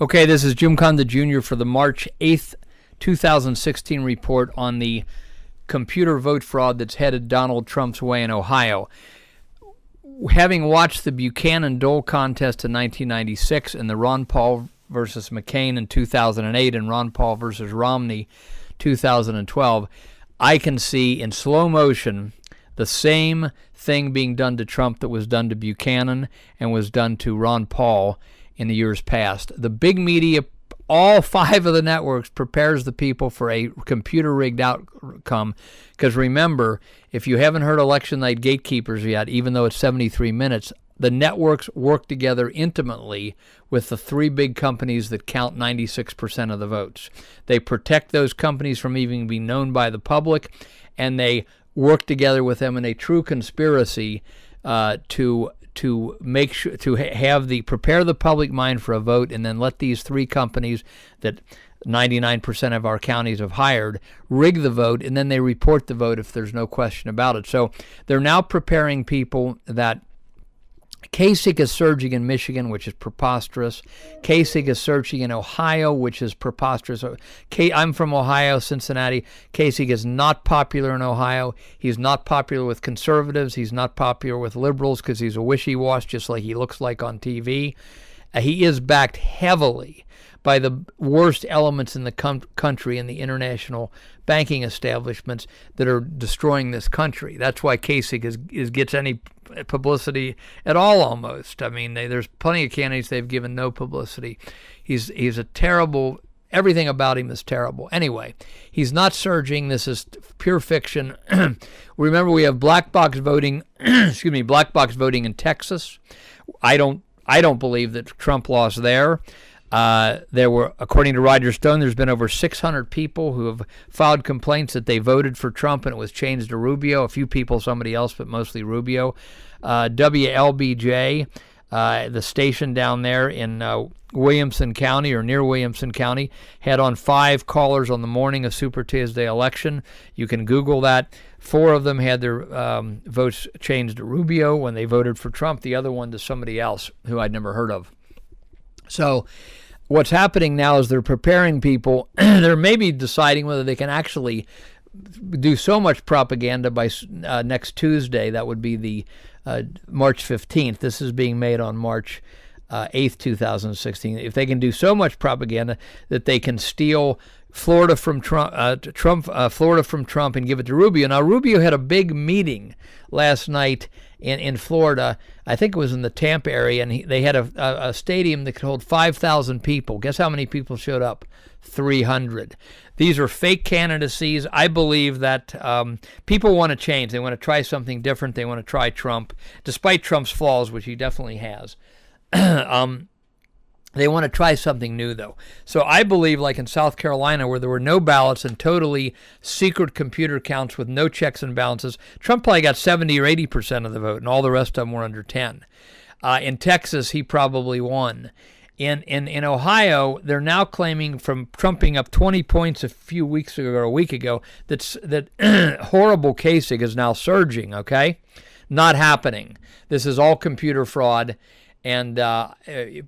Okay, this is Jim Condit Jr. for the March 8th, 2016 report on the computer vote fraud that's headed Donald Trump's way in Ohio. Having watched the Buchanan-Dole contest in 1996 and the Ron Paul versus McCain in 2008 and Ron Paul versus Romney 2012, I can see in slow motion the same thing being done to Trump that was done to Buchanan and was done to Ron Paul in the years past. The big media, all five of the networks, prepares the people for a computer-rigged outcome. Because remember, if you haven't heard Election Night Gatekeepers yet, even though it's 73 minutes, the networks work together intimately with the three big companies that count 96% of the votes. They protect those companies from even being known by the public, and they work together with them in a true conspiracy to make sure to prepare the public mind for a vote, and then let these three companies that 99% of our counties have hired rig the vote, and then they report the vote if there's no question about it. So they're now preparing people that Kasich is surging in Michigan, which is preposterous. Kasich is surging in Ohio, which is preposterous. I'm from Ohio, Cincinnati. Kasich is not popular in Ohio. He's not popular with conservatives. He's not popular with liberals because he's a wishy-wash, just like he looks like on TV. He is backed heavily by the worst elements in the country and the international banking establishments that are destroying this country. That's why Kasich gets any publicity at all, almost. I mean, there's plenty of candidates they've given no publicity. He's a terrible. Everything about him is terrible. Anyway, he's not surging. This is pure fiction. Remember, we have black box voting. Black box voting in Texas. I don't believe that Trump lost there. There were, according to Roger Stone, there's been over 600 people who have filed complaints that they voted for Trump and it was changed to Rubio. A few people, somebody else, but mostly Rubio. WLBJ, the station down there in Williamson County or near Williamson County, had on 5 callers on the morning of Super Tuesday election. You can Google that. 4 of them had their votes changed to Rubio when they voted for Trump. The other one to somebody else who I'd never heard of. So what's happening now is they're preparing people. They're maybe deciding whether they can actually do so much propaganda by next Tuesday. That would be the March 15th. This is being made on March 8th, 2016. If they can do so much propaganda that they can steal Florida from Trump, Florida from Trump, and give it to Rubio. Now, Rubio had a big meeting last night in Florida. I think it was in the Tampa area, and they had a stadium that could hold 5,000 people. Guess how many people showed up? 300. These are fake candidacies. I believe that people want to change. They want to try something different. They want to try Trump, despite Trump's flaws, which he definitely has. They want to try something new, though. So I believe, like in South Carolina, where there were no ballots and totally secret computer counts with no checks and balances, Trump probably got 70 or 80% of the vote, and all the rest of them were under 10. In Texas, he probably won. In Ohio, they're now claiming, from Trumping up 20 points a few weeks ago or a week ago, that horrible Kasich is now surging, okay? Not happening. This is all computer fraud. And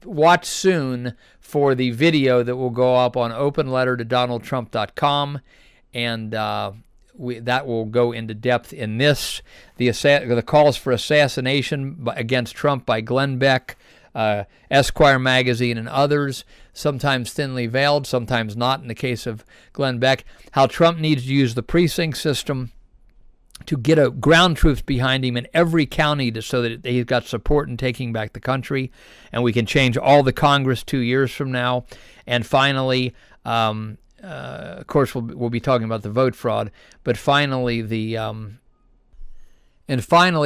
watch soon for the video that will go up on openlettertodonaldtrump.com, and that will go into depth in this. The calls for assassination against Trump by Glenn Beck, Esquire magazine, and others, sometimes thinly veiled, sometimes not in the case of Glenn Beck. How Trump needs to use the precinct system to get ground troops behind him in every county so that he's got support in taking back the country, and we can change all the Congress 2 years from now. And finally, of course, we'll be talking about the vote fraud, but finally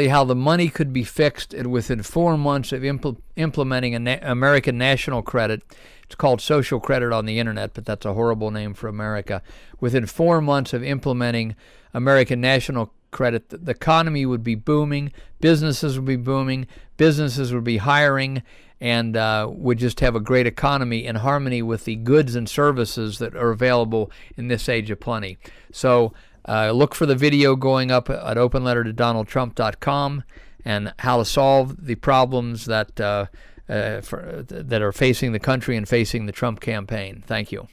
how the money could be fixed within 4 months of implementing American national credit. It's called social credit on the internet, but that's a horrible name for America. Within 4 months of implementing American national credit, the economy would be booming, businesses would be booming, businesses would be hiring, and would just have a great economy in harmony with the goods and services that are available in this age of plenty. So look for the video going up at openlettertodonaldtrump.com and how to solve the problems that that are facing the country and facing the Trump campaign. Thank you.